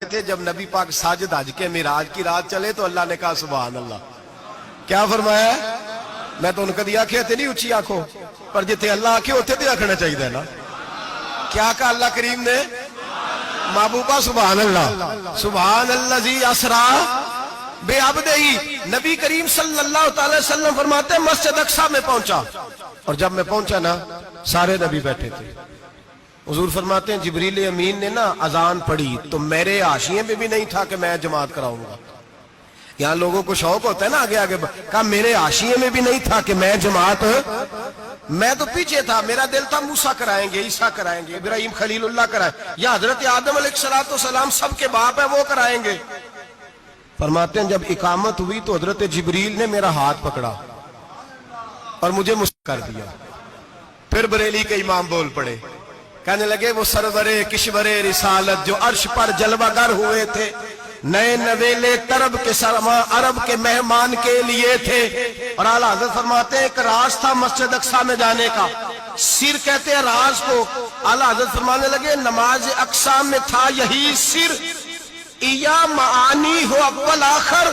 تھے جب نبی پاک ساجد حج کے معراج کی رات چلے تو اللہ نے کہا سبحان اللہ. کیا فرمایا؟ میں تو ان کو دیا کہ نہیں اچھی آنکھوں پر جتنے اللہ آنکھیں ہوتے تھے آنکھنا چاہیے نا. کیا کہا اللہ کریم نے؟ محبوبہ سبحان اللہ. سبحان اللہ زی اسرا بے عبدہی. نبی کریم صلی اللہ تعالی وسلم فرماتے ہیں مسجد اقصی میں پہنچا اور جب میں پہنچا نا سارے نبی بیٹھے تھے. حضور فرماتے ہیں جبریل امین نے نا اذان پڑھی تو میرے حاشیے میں بھی نہیں تھا کہ میں جماعت کراؤں گا. یہاں لوگوں کو شوق ہوتا ہے نا آگے آگے کہا میرے حاشیے میں بھی نہیں تھا کہ میں جماعت. میں تو پیچھے تھا, میرا دل تھا موسیٰ کرائیں گے, عیسیٰ کرائیں گے, ابراہیم خلیل اللہ کرائیں, یا حضرت آدم علیہ السلام سب کے باپ ہے وہ کرائیں گے. فرماتے ہیں جب اقامت ہوئی تو حضرت جبریل نے میرا ہاتھ پکڑا اور مجھے مسکر کر دیا. پھر بریلی کے امام بول پڑے, کہنے لگے وہ سرور کشور رسالت جو عرش پر جلوہ گر ہوئے تھے, نئے نویلے طرب کے سرما عرب کے مہمان کے لیے تھے. اور اعلیٰ حضرت فرماتے ہیں ایک راز تھا مسجد اقصی میں جانے کا, سر کہتے ہیں راز کو. اعلیٰ حضرت فرمانے لگے نماز اقصی میں تھا یہی سر, یا معانی ہو اول آخر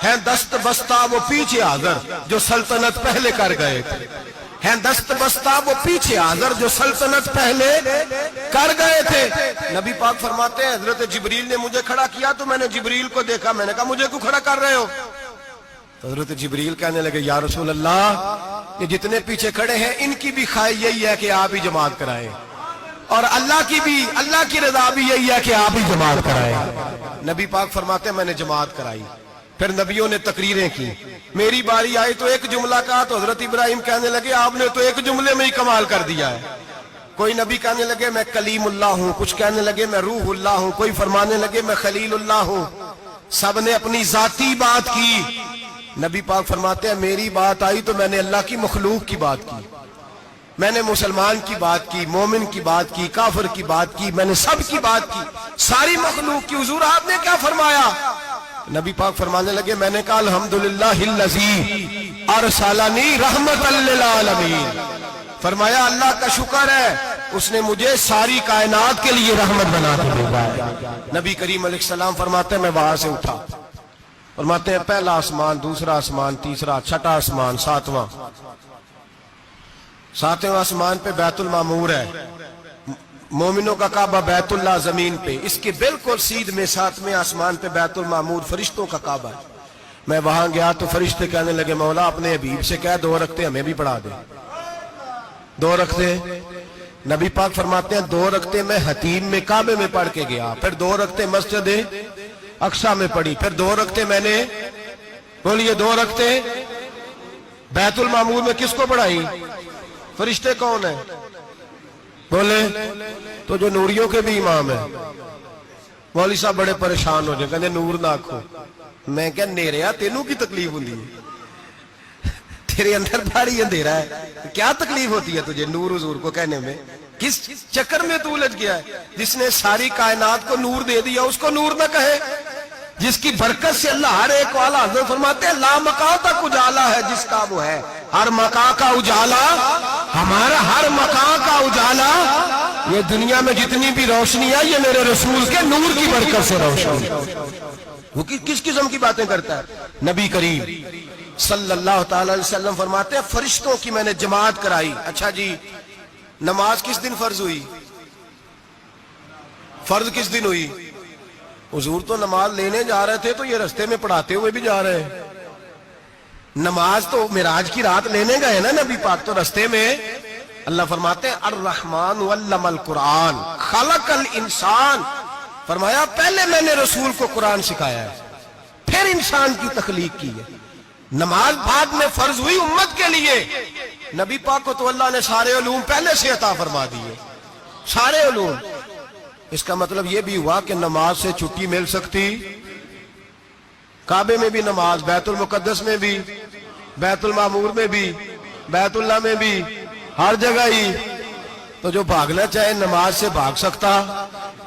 ہے دست بستہ وہ پیچھے حاضر جو سلطنت پہلے کر گئے تھے. ہیں دست بستہ وہ پیچھے حاضر جو سلطنت پہلے کر گئے تھے. نبی پاک فرماتے ہیں حضرت جبریل نے مجھے کھڑا کیا تو میں نے جبریل کو دیکھا, میں نے کہا مجھے کیوں کھڑا کر رہے ہو؟ تو حضرت جبریل کہنے لگے یا رسول اللہ یہ جتنے پیچھے کھڑے ہیں ان کی بھی خواہش یہی ہے کہ آپ ہی جماعت کرائیں, اور اللہ کی رضا بھی یہی ہے کہ آپ ہی جماعت کرائیں. نبی پاک فرماتے ہیں میں نے جماعت کرائی. پھر نبیوں نے تقریریں کی, میری باری آئی تو ایک جملہ کہا تو حضرت ابراہیم کہنے لگے آپ نے تو ایک جملے میں ہی کمال کر دیا ہے. کوئی نبی کہنے لگے میں کلیم اللہ ہوں, کچھ کہنے لگے میں روح اللہ ہوں, کوئی فرمانے لگے میں خلیل اللہ ہوں. سب نے اپنی ذاتی بات کی. نبی پاک فرماتے ہیں میری بات آئی تو میں نے اللہ کی مخلوق کی بات کی, میں نے مسلمان کی بات کی, مومن کی بات کی, کافر کی بات کی, میں نے سب کی بات کی, ساری مخلوق کی. حضور آپ نے کیا فرمایا؟ نبی پاک فرمانے لگے میں نے کہا الحمدللہ الذی ارسلنی رحمت للعالمین. فرمایا اللہ کا شکر ہے اس نے مجھے ساری کائنات کے لیے رحمت بنا کے بھیجا ہے. نبی کریم علیہ السلام فرماتے ہیں میں وہاں سے اٹھا, فرماتے ہیں پہلا آسمان, دوسرا آسمان, تیسرا, چھٹا آسمان, ساتواں آسمان پہ بیت المعمور ہے, مومنوں کا کعبہ بیت اللہ زمین پہ, اس کے بالکل سیدھ میں ساتویں آسمان پہ بیت المعمور فرشتوں کا کعبہ ہے. میں وہاں گیا تو فرشتے کہنے لگے مولا اپنے حبیب سے کہہ 2 رکعتیں ہمیں بھی پڑھا دے. 2 رکعتیں. نبی پاک فرماتے ہیں 2 رکعتیں میں حتیم میں کعبے میں پڑھ کے گیا, پھر 2 رکعتیں مسجد اقصی میں پڑھی, پھر 2 رکعتیں میں نے بولیے 2 رکعتیں بیت المعمور میں کس کو پڑھائی؟ فرشتے کون ہیں بولے؟ تو جو نوریوں کے بھی امام ہیں. مولوی صاحب بڑے پریشان ہو جائے, کہنے نور نہ آکھو. میں کہا نیریا تینوں کی تکلیف ہوندی ہے, تیرے اندر بھاری اندھیرا ہے, کیا تکلیف ہوتی ہے تجھے نور حضور کو کہنے میں؟ کس چکر میں تو الجھ گیا ہے؟ جس نے ساری کائنات کو نور دے دیا اس کو نور نہ کہے, جس کی برکت سے اللہ ہر ایک والا. حضرت فرماتے ہیں لا مکان تک اجالا ہے جس کا وہ ہے, ہر مکان کا اجالا ہمارا, ہر مکان کا اجالا. یہ دنیا میں جتنی بھی روشنی ہے یہ میرے رسول کے نور کی برکت سے روشنی. وہ کس قسم کی باتیں کرتا ہے؟ نبی کریم صلی اللہ تعالی علیہ وسلم فرماتے ہیں فرشتوں کی میں نے جماعت کرائی. اچھا جی نماز کس دن فرض ہوئی؟ فرض کس دن ہوئی؟ حضور تو نماز لینے جا رہے تھے تو یہ رستے میں پڑھاتے ہوئے بھی جا رہے ہیں. نماز تو معراج کی رات لینے گئے نا نبی پاک, تو رستے میں اللہ فرماتے ہیں الرحمن علم القرآن خلق الانسان. فرمایا پہلے میں نے رسول کو قرآن سکھایا ہے پھر انسان کی تخلیق کی ہے. نماز بعد میں فرض ہوئی امت کے لیے. نبی پاک کو تو اللہ نے سارے علوم پہلے سے عطا فرما دیے, سارے علوم. اس کا مطلب یہ بھی ہوا کہ نماز سے چھٹی مل سکتی, کعبے میں بھی نماز, بیت المقدس میں بھی, بیت المعمور میں بھی, بیت اللہ میں بھی, ہر جگہ ہی. تو جو بھاگنا چاہے نماز سے بھاگ سکتا,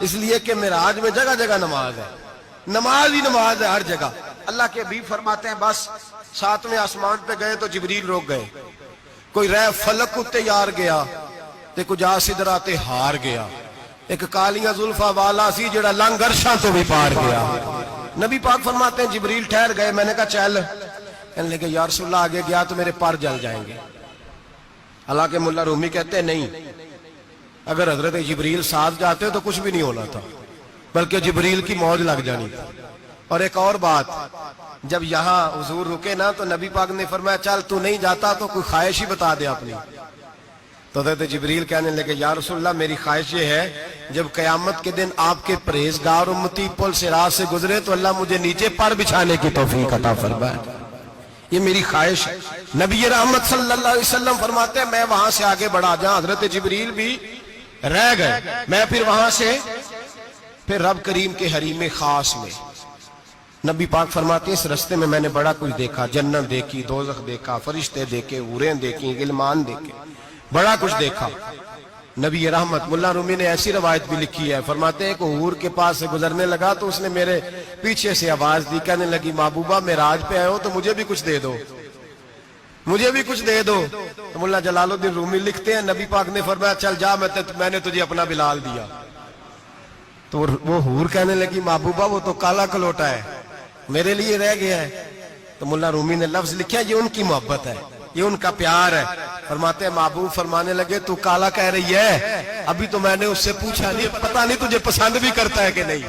اس لیے کہ معراج میں جگہ جگہ نماز ہے, نماز ہی نماز ہے ہر جگہ. اللہ کے حبیب فرماتے ہیں بس 7ویں آسمان پہ گئے تو جبریل روک گئے, کوئی رہ فلک اتے یار گیا تے کجا سدرا تے ہار گیا, ایک کالیاں زلفا والا سی جڑا لنگ عرشاں تو بھی پار گیا. نبی پاک فرماتے ہیں جبریل ٹھہر گئے. میں نے کہا چل. کہنے لگے یا رسول اللہ آگے گیا تو میرے پر جل جائیں گے. حالانکہ ملا رومی کہتے ہیں نہیں, اگر حضرت جبریل ساتھ جاتے تو کچھ بھی نہیں ہونا تھا, بلکہ جبریل کی موج لگ جانی تھی. اور ایک اور بات, جب یہاں حضور رکے نا تو نبی پاک نے فرمایا چل تو نہیں جاتا تو کوئی خواہش ہی بتا دے اپنی. تو حضرت جبریل کہنے لگے یا رسول اللہ میری خواہش یہ ہے جب قیامت کے دن آپ کے پرہیزگار امتی پل صراط سے گزرے تو اللہ مجھے نیچے پر بچھانے کی توفیق عطا فرمائے. یہ میری خواہش ہے. نبی رحمت صلی اللہ علیہ وسلم فرماتے ہیں میں وہاں سے آگے بڑھا جاؤں. حضرت جبریل بھی رہ گئے. میں پھر وہاں سے پھر رب کریم کے حریم خاص میں. نبی پاک فرماتے ہیں اس رستے میں نے بڑا کچھ دیکھا. جنت دیکھی, دوزخ دیکھا, فرشتے دیکھے, حوریں دیکھی, غلمان دیکھے, بڑا کچھ دیکھا. نبی رحمت ملا رومی نے ایسی روایت بھی لکھی ہے, فرماتے ہیں کہ حور کے پاس سے گزرنے لگا تو اس نے میرے پیچھے سے آواز دی, کہنے لگی محبوبہ معراج پہ آئے ہو تو مجھے بھی کچھ دے دو, مجھے بھی کچھ دے دو. تو ملا جلال الدین رومی لکھتے ہیں نبی پاک نے فرمایا چل جا میں نے تجھے اپنا بلال دیا. تو وہ حور کہنے لگی محبوبہ وہ تو کالا کلوٹا ہے, میرے لیے رہ گیا ہے. تو ملا رومی نے لفظ لکھا یہ ان کی محبت ہے, یہ ان کا پیار ہے. فرماتے ہیں محبوب فرمانے لگے تو کالا کہہ رہی ہے, ابھی تو میں نے اس سے پوچھا نہیں, پتہ نہیں تجھے پسند بھی کرتا ہے کہ نہیں,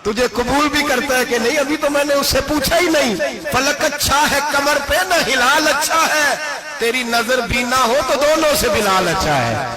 تجھے قبول بھی کرتا ہے کہ نہیں, ابھی تو میں نے اس سے پوچھا ہی نہیں. فلک اچھا ہے کمر پہ نہ ہلال اچھا ہے, تیری نظر بھی نہ ہو تو دونوں سے بلال اچھا ہے.